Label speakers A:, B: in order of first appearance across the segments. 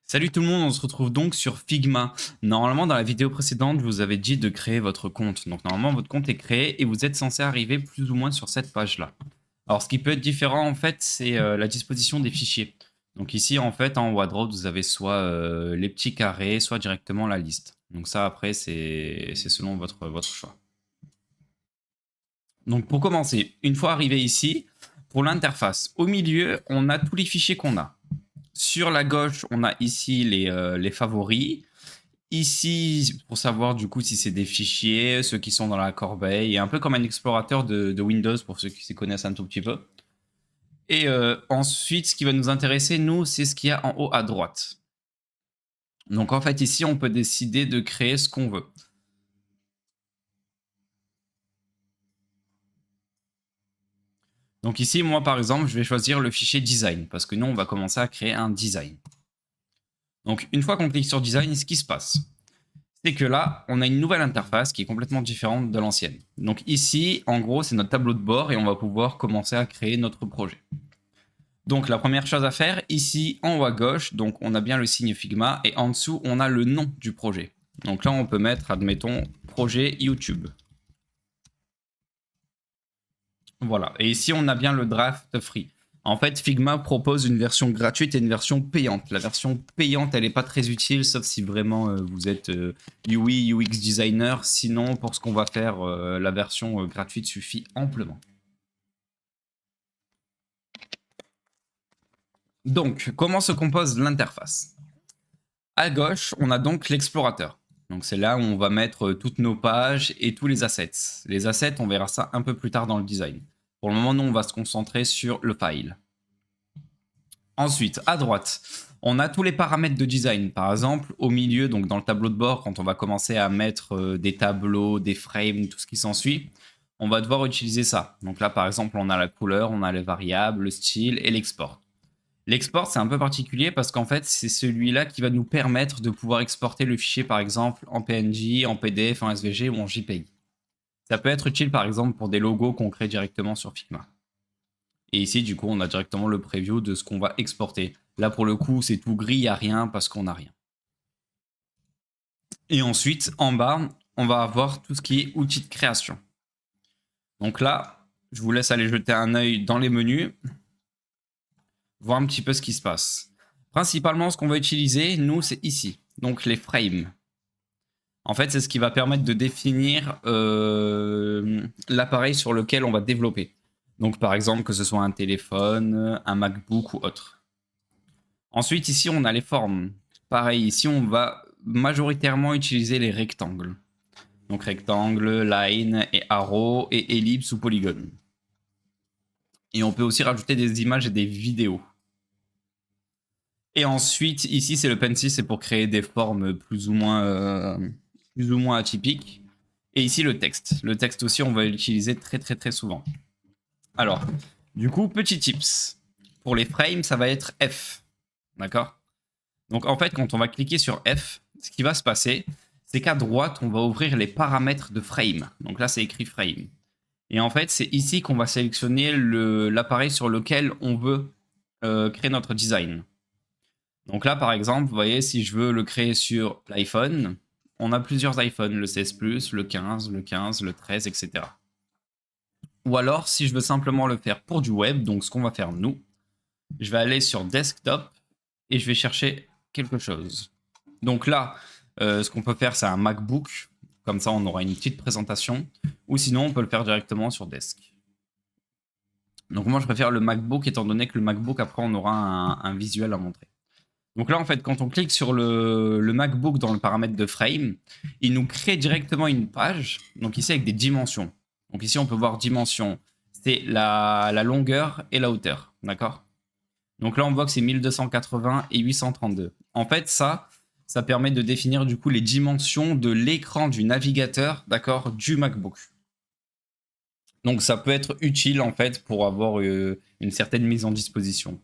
A: Salut tout le monde, on se retrouve donc sur Figma. Normalement, dans la vidéo précédente, je vous avais dit de créer votre compte. Donc normalement, votre compte est créé et vous êtes censé arriver plus ou moins sur cette page-là. Alors ce qui peut être différent en fait, c'est la disposition des fichiers. Donc ici, en fait, en haut à droite, vous avez soit les petits carrés, soit directement la liste. Donc ça, après, c'est selon votre choix. Donc pour commencer, une fois arrivé ici, pour l'interface, au milieu, on a tous les fichiers qu'on a. Sur la gauche, on a ici les favoris. Ici, pour savoir du coup si c'est des fichiers, ceux qui sont dans la corbeille, et un peu comme un explorateur de Windows pour ceux qui s'y connaissent un tout petit peu. Et ensuite, ce qui va nous intéresser, nous, c'est ce qu'il y a en haut à droite. Donc en fait, ici, on peut décider de créer ce qu'on veut. Donc ici, moi, par exemple, je vais choisir le fichier design, parce que nous, on va commencer à créer un design. Donc une fois qu'on clique sur design, ce qui se passe, c'est que là, on a une nouvelle interface qui est complètement différente de l'ancienne. Donc ici, en gros, c'est notre tableau de bord et on va pouvoir commencer à créer notre projet. Donc la première chose à faire, ici en haut à gauche, donc on a bien le signe Figma et en dessous, on a le nom du projet. Donc là, on peut mettre, admettons, projet YouTube. Voilà, et ici, on a bien le draft free. En fait, Figma propose une version gratuite et une version payante. La version payante, elle n'est pas très utile, sauf si vraiment vous êtes UI, UX designer. Sinon, pour ce qu'on va faire, la version gratuite suffit amplement. Donc, comment se compose l'interface? À gauche, on a donc l'explorateur. Donc c'est là où on va mettre toutes nos pages et tous les assets. Les assets, on verra ça un peu plus tard dans le design. Pour le moment, nous, on va se concentrer sur le file. Ensuite, à droite, on a tous les paramètres de design. Par exemple, au milieu, donc dans le tableau de bord, quand on va commencer à mettre des tableaux, des frames, tout ce qui s'ensuit, on va devoir utiliser ça. Donc là, par exemple, on a la couleur, on a les variables, le style et l'export. L'export, c'est un peu particulier parce qu'en fait, c'est celui-là qui va nous permettre de pouvoir exporter le fichier, par exemple, en PNG, en PDF, en SVG ou en JPEG. Ça peut être utile, par exemple, pour des logos qu'on crée directement sur Figma. Et ici, du coup, on a directement le preview de ce qu'on va exporter. Là, pour le coup, c'est tout gris, il n'y a rien parce qu'on n'a rien. Et ensuite, en bas, on va avoir tout ce qui est outils de création. Donc là, je vous laisse aller jeter un œil dans les menus, voir un petit peu ce qui se passe. Principalement, ce qu'on va utiliser, nous, c'est ici. Donc les frames. En fait, c'est ce qui va permettre de définir l'appareil sur lequel on va développer. Donc par exemple, que ce soit un téléphone, un MacBook ou autre. Ensuite, ici, on a les formes. Pareil, ici, on va majoritairement utiliser les rectangles. Donc rectangle, line et arrow et ellipse ou polygone. Et on peut aussi rajouter des images et des vidéos. Et ensuite, ici, c'est le pencil, c'est pour créer des formes plus ou moins atypiques. Et ici, le texte. Le texte aussi, on va l'utiliser très souvent. Alors, du coup, petit tips. Pour les frames, ça va être F. D'accord? Donc, en fait, quand on va cliquer sur F, ce qui va se passer, c'est qu'à droite, on va ouvrir les paramètres de frame. Donc là, c'est écrit frame. Et en fait, c'est ici qu'on va sélectionner l'appareil sur lequel on veut créer notre design. Donc là, par exemple, vous voyez, si je veux le créer sur l'iPhone, on a plusieurs iPhones, le 16 Plus, le 15, le 13, etc. Ou alors, si je veux simplement le faire pour du web, donc ce qu'on va faire nous, je vais aller sur Desktop et je vais chercher quelque chose. Donc là, ce qu'on peut faire, c'est un MacBook. Comme ça, on aura une petite présentation. Ou sinon, on peut le faire directement sur Desk. Donc moi, je préfère le MacBook, étant donné que le MacBook, après, on aura un visuel à montrer. Donc là, en fait, quand on clique sur le MacBook dans le paramètre de frame, il nous crée directement une page, donc ici avec des dimensions. Donc ici, on peut voir dimension, c'est la longueur et la hauteur, d'accord? Donc là, on voit que c'est 1280 et 832. En fait, ça permet de définir du coup les dimensions de l'écran du navigateur, d'accord, du MacBook. Donc ça peut être utile en fait pour avoir une certaine mise en disposition.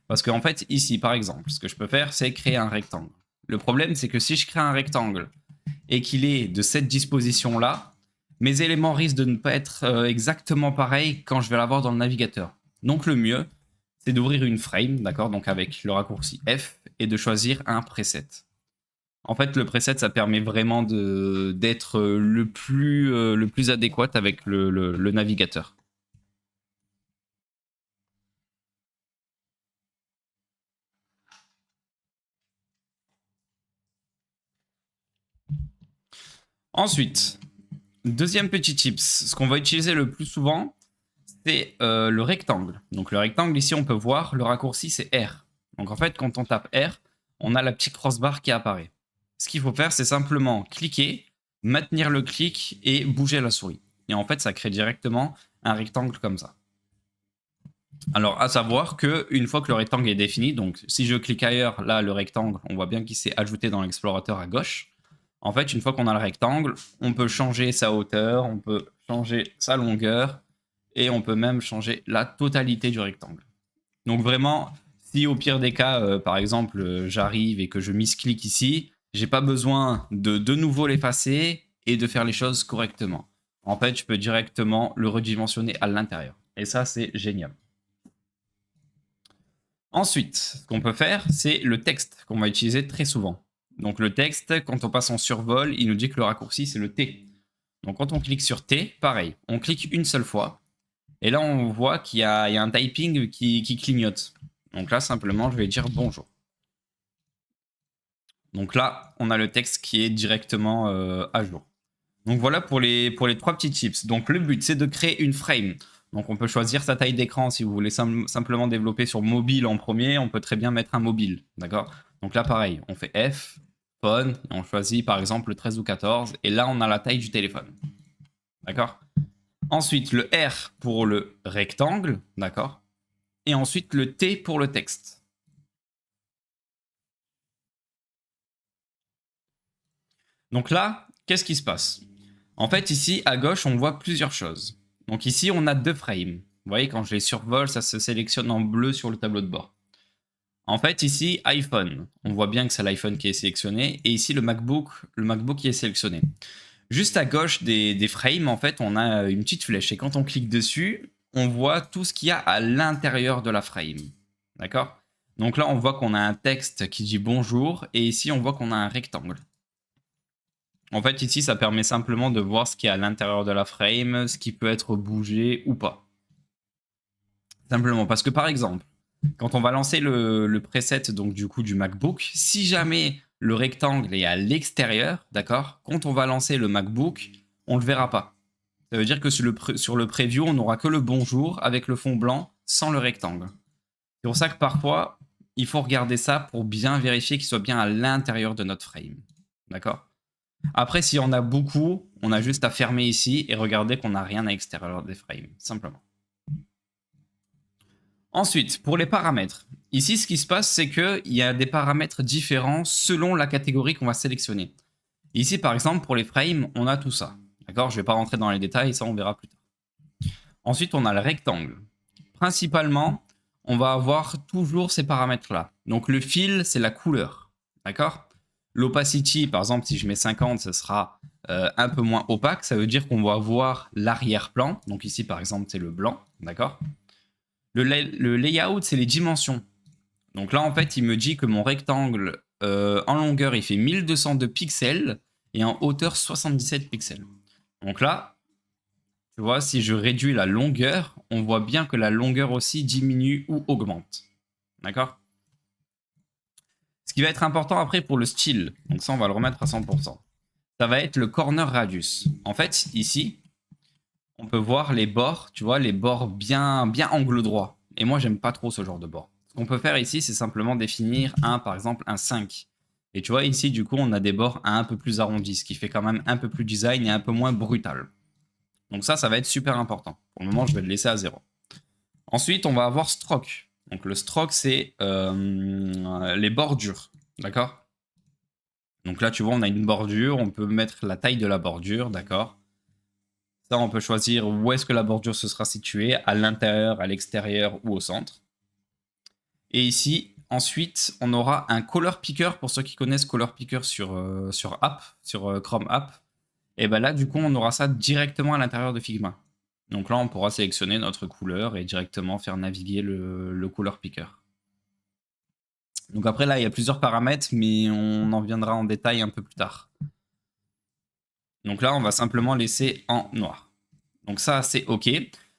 A: Parce qu'en fait, ici, par exemple, ce que je peux faire, c'est créer un rectangle. Le problème, c'est que si je crée un rectangle et qu'il est de cette disposition-là, mes éléments risquent de ne pas être exactement pareils quand je vais l'avoir dans le navigateur. Donc le mieux, c'est d'ouvrir une frame, d'accord, donc avec le raccourci F, et de choisir un preset. En fait, le preset, ça permet vraiment d'être le plus adéquat avec le navigateur. Ensuite, deuxième petit tips, ce qu'on va utiliser le plus souvent, c'est le rectangle. Donc le rectangle, ici, on peut voir, le raccourci, c'est R. Donc en fait, quand on tape R, on a la petite crossbar qui apparaît. Ce qu'il faut faire, c'est simplement cliquer, maintenir le clic et bouger la souris. Et en fait, ça crée directement un rectangle comme ça. Alors, à savoir qu'une fois que le rectangle est défini, donc si je clique ailleurs, là, le rectangle, on voit bien qu'il s'est ajouté dans l'explorateur à gauche. En fait, une fois qu'on a le rectangle, on peut changer sa hauteur, on peut changer sa longueur, et on peut même changer la totalité du rectangle. Donc vraiment, si au pire des cas, par exemple, j'arrive et que je misclique ici, j'ai pas besoin de nouveau l'effacer et de faire les choses correctement. En fait, je peux directement le redimensionner à l'intérieur. Et ça, c'est génial. Ensuite, ce qu'on peut faire, c'est le texte qu'on va utiliser très souvent. Donc le texte, quand on passe en survol, il nous dit que le raccourci, c'est le T. Donc quand on clique sur T, pareil, on clique une seule fois. Et là, on voit qu'il y a un typing qui clignote. Donc là, simplement, je vais dire bonjour. Donc là, on a le texte qui est directement à jour. Donc voilà pour les 3 petits tips. Donc le but, c'est de créer une frame. Donc on peut choisir sa taille d'écran. Si vous voulez simplement développer sur mobile en premier, on peut très bien mettre un mobile. D'accord? Donc là, pareil, on fait F, phone, et on choisit par exemple le 13 ou 14. Et là, on a la taille du téléphone. D'accord? Ensuite, le R pour le rectangle. D'accord? Et ensuite, le T pour le texte. Donc là, qu'est-ce qui se passe? En fait, ici, à gauche, on voit plusieurs choses. Donc ici, on a 2 frames. Vous voyez, quand je les survole, ça se sélectionne en bleu sur le tableau de bord. En fait, ici, iPhone. On voit bien que c'est l'iPhone qui est sélectionné. Et ici, le MacBook qui est sélectionné. Juste à gauche des frames, en fait, on a une petite flèche. Et quand on clique dessus, on voit tout ce qu'il y a à l'intérieur de la frame. D'accord? Donc là, on voit qu'on a un texte qui dit bonjour. Et ici, on voit qu'on a un rectangle. En fait, ici, ça permet simplement de voir ce qui est à l'intérieur de la frame, ce qui peut être bougé ou pas. Simplement, parce que par exemple, quand on va lancer le preset donc du coup du MacBook, si jamais le rectangle est à l'extérieur, d'accord, quand on va lancer le MacBook, on le verra pas. Ça veut dire que sur le preview, on n'aura que le bonjour avec le fond blanc sans le rectangle. C'est pour ça que parfois, il faut regarder ça pour bien vérifier qu'il soit bien à l'intérieur de notre frame. D'accord? Après, si on a beaucoup, on a juste à fermer ici et regarder qu'on n'a rien à l'extérieur des frames, simplement. Ensuite, pour les paramètres. Ici, ce qui se passe, c'est qu'il y a des paramètres différents selon la catégorie qu'on va sélectionner. Ici, par exemple, pour les frames, on a tout ça. D'accord? Je ne vais pas rentrer dans les détails, ça on verra plus tard. Ensuite, on a le rectangle. Principalement, on va avoir toujours ces paramètres-là. Donc le fil, c'est la couleur. D'accord? L'opacity, par exemple, si je mets 50, ce sera un peu moins opaque. Ça veut dire qu'on va voir l'arrière-plan. Donc ici, par exemple, c'est le blanc. D'accord? Le layout, c'est les dimensions. Donc là, en fait, il me dit que mon rectangle, en longueur, il fait 1202 pixels et en hauteur 77 pixels. Donc là, tu vois, si je réduis la longueur, on voit bien que la longueur aussi diminue ou augmente. D'accord? Ce qui va être important après pour le style, donc ça on va le remettre à 100%, ça va être le corner radius. En fait, ici, on peut voir les bords, tu vois, les bords bien angle droit. Et moi, j'aime pas trop ce genre de bord. Ce qu'on peut faire ici, c'est simplement définir par exemple, un 5. Et tu vois, ici, du coup, on a des bords un peu plus arrondis, ce qui fait quand même un peu plus design et un peu moins brutal. Donc ça va être super important. Pour le moment, je vais le laisser à 0. Ensuite, on va avoir stroke. Donc le stroke, c'est les bordures. D'accord? Donc là, tu vois, on a une bordure. On peut mettre la taille de la bordure. D'accord? Ça, on peut choisir où est-ce que la bordure se sera située, à l'intérieur, à l'extérieur ou au centre. Et ici, ensuite, on aura un color picker. Pour ceux qui connaissent color picker sur Chrome App. Et ben là, du coup, on aura ça directement à l'intérieur de Figma. Donc là, on pourra sélectionner notre couleur et directement faire naviguer le color picker. Donc après là, il y a plusieurs paramètres, mais on en viendra en détail un peu plus tard. Donc là, on va simplement laisser en noir. Donc ça, c'est OK.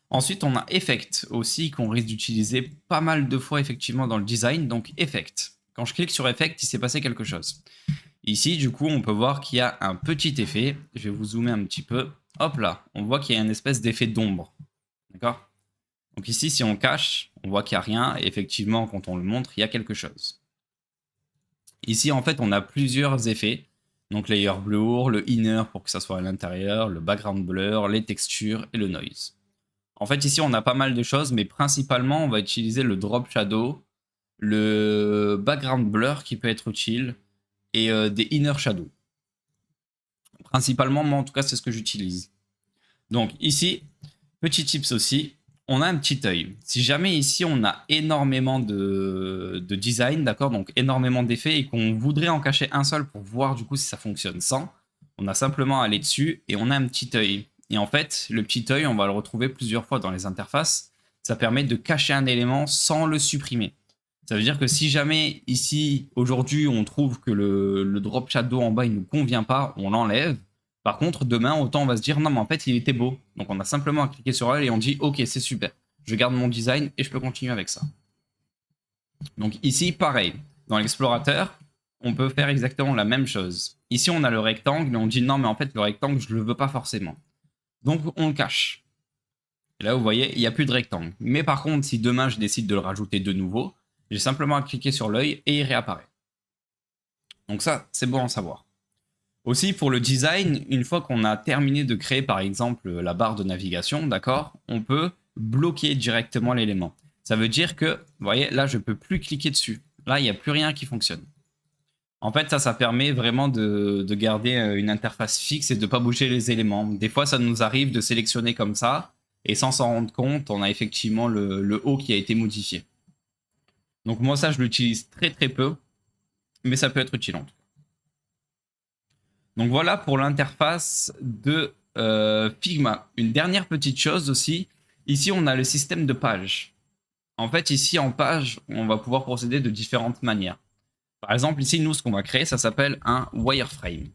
A: Ensuite, on a Effect aussi, qu'on risque d'utiliser pas mal de fois effectivement dans le design. Donc Effect. Quand je clique sur Effect, il s'est passé quelque chose. Ici, du coup, on peut voir qu'il y a un petit effet. Je vais vous zoomer un petit peu. Hop là, on voit qu'il y a une espèce d'effet d'ombre. D'accord? Donc ici, si on cache, on voit qu'il n'y a rien. Et effectivement, quand on le montre, il y a quelque chose. Ici, en fait, on a plusieurs effets. Donc layer blur, le inner pour que ça soit à l'intérieur, le background blur, les textures et le noise. En fait, ici, on a pas mal de choses, mais principalement, on va utiliser le drop shadow, le background blur qui peut être utile, et des inner shadow. Principalement, moi, en tout cas, c'est ce que j'utilise. Donc ici, petit tips aussi, on a un petit œil. Si jamais ici, on a énormément de design, d'accord, donc énormément d'effets, et qu'on voudrait en cacher un seul pour voir du coup si ça fonctionne sans, on a simplement à aller dessus, et on a un petit œil. Et en fait, le petit œil, on va le retrouver plusieurs fois dans les interfaces. Ça permet de cacher un élément sans le supprimer. Ça veut dire que si jamais ici, aujourd'hui, on trouve que le drop shadow en bas, il ne nous convient pas, on l'enlève. Par contre, demain, autant on va se dire, non, mais en fait, il était beau. Donc on a simplement à cliquer sur elle et on dit, ok, c'est super. Je garde mon design et je peux continuer avec ça. Donc ici, pareil. Dans l'explorateur, on peut faire exactement la même chose. Ici, on a le rectangle et on dit, non, mais en fait, le rectangle, je ne le veux pas forcément. Donc on le cache. Et là, vous voyez, il n'y a plus de rectangle. Mais par contre, si demain, je décide de le rajouter de nouveau, j'ai simplement à cliquer sur l'œil et il réapparaît. Donc ça, c'est bon à savoir. Aussi, pour le design, une fois qu'on a terminé de créer, par exemple, la barre de navigation, d'accord, on peut bloquer directement l'élément. Ça veut dire que, vous voyez, là, je ne peux plus cliquer dessus. Là, il n'y a plus rien qui fonctionne. En fait, ça permet vraiment de garder une interface fixe et de ne pas bouger les éléments. Des fois, ça nous arrive de sélectionner comme ça, et sans s'en rendre compte, on a effectivement le haut qui a été modifié. Donc moi, ça, je l'utilise très très peu, mais ça peut être utile en tout cas. Donc voilà pour l'interface de Figma. Une dernière petite chose aussi, ici on a le système de page. En fait, ici en page, on va pouvoir procéder de différentes manières. Par exemple, ici, nous, ce qu'on va créer, ça s'appelle un wireframe.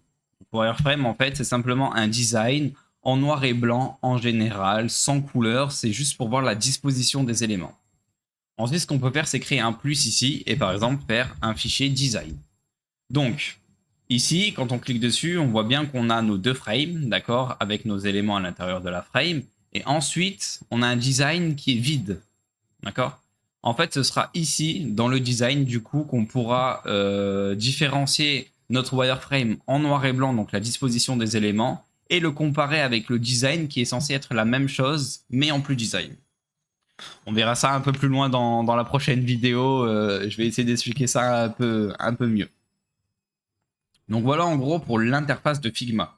A: Wireframe, en fait, c'est simplement un design en noir et blanc en général, sans couleur. C'est juste pour voir la disposition des éléments. Ensuite, ce qu'on peut faire, c'est créer un plus ici et par exemple faire un fichier design. Donc, ici, quand on clique dessus, on voit bien qu'on a nos deux frames, d'accord, avec nos éléments à l'intérieur de la frame. Et ensuite, on a un design qui est vide, d'accord. En fait, ce sera ici, dans le design, du coup, qu'on pourra différencier notre wireframe en noir et blanc, donc la disposition des éléments, et le comparer avec le design qui est censé être la même chose, mais en plus design. On verra ça un peu plus loin dans la prochaine vidéo. Je vais essayer d'expliquer ça un peu mieux. Donc voilà en gros pour l'interface de Figma.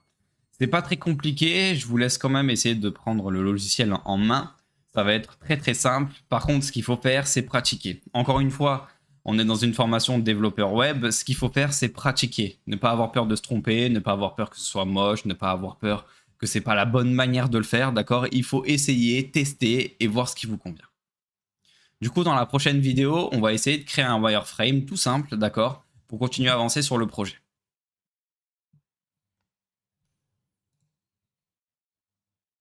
A: C'est pas très compliqué, je vous laisse quand même essayer de prendre le logiciel en main. Ça va être très très simple. Par contre, ce qu'il faut faire, c'est pratiquer. Encore une fois, on est dans une formation de développeur web. Ce qu'il faut faire, c'est pratiquer. Ne pas avoir peur de se tromper, ne pas avoir peur que ce soit moche, ne pas avoir peur que c'est pas la bonne manière de le faire, d'accord? Il faut essayer, tester et voir ce qui vous convient. Du coup, dans la prochaine vidéo, on va essayer de créer un wireframe tout simple, d'accord? Pour continuer à avancer sur le projet.